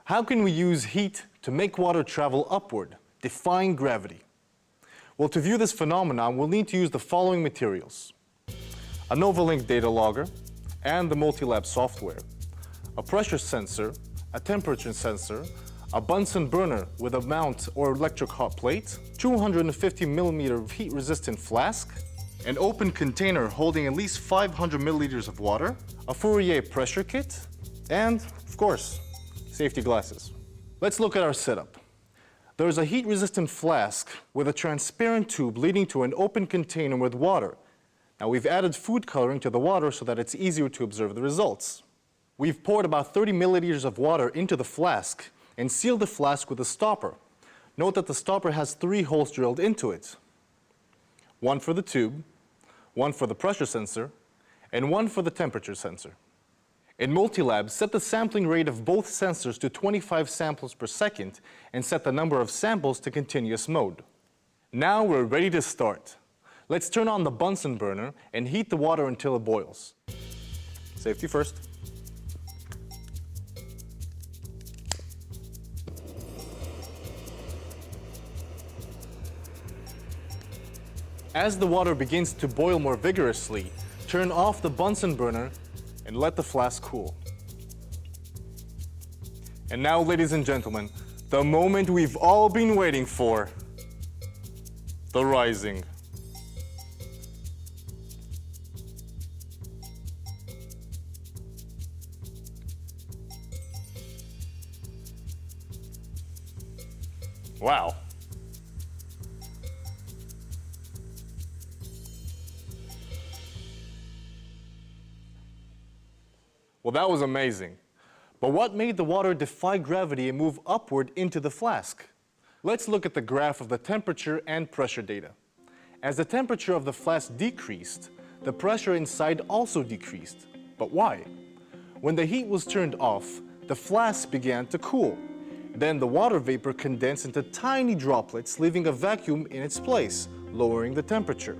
How can we use heat to make water travel upward, defying gravity? Well, to view this phenomenon, we'll need to use the following materials: a Novalink data logger and the Multilab software, a pressure sensor, a temperature sensor, a Bunsen burner with a mount or electric hot plate, 250 millimeter heat-resistant flask, an open container holding at least 500 milliliters of water, a Fourier Pressure Kit, and, of course, safety glasses. Let's look at our setup. There is a heat-resistant flask with a transparent tube leading to an open container with water. Now we've added food coloring to the water so that it's easier to observe the results. We've poured about 30 milliliters of water into the flask and sealed the flask with a stopper. Note that the stopper has 3 holes drilled into it. One for the tube, one for the pressure sensor, and one for the temperature sensor. In Multilab, set the sampling rate of both sensors to 25 samples per second and set the number of samples to continuous mode. Now we're ready to start. Let's turn on the Bunsen burner and heat the water until it boils. Safety first. As the water begins to boil more vigorously, turn off the Bunsen burner and let the flask cool. And now, ladies and gentlemen, the moment we've all been waiting for, the rising. Wow. Well, that was amazing. But what made the water defy gravity and move upward into the flask? Let's look at the graph of the temperature and pressure data. As the temperature of the flask decreased, the pressure inside also decreased. But why? When the heat was turned off, the flask began to cool. Then the water vapor condensed into tiny droplets, leaving a vacuum in its place, lowering the temperature.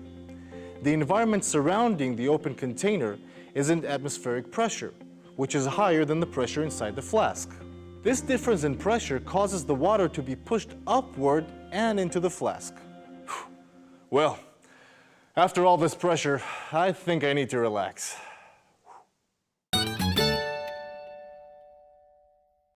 The environment surrounding the open container is in atmospheric pressure, which is higher than the pressure inside the flask. This difference in pressure causes the water to be pushed upward and into the flask. Well, after all this pressure, I think I need to relax.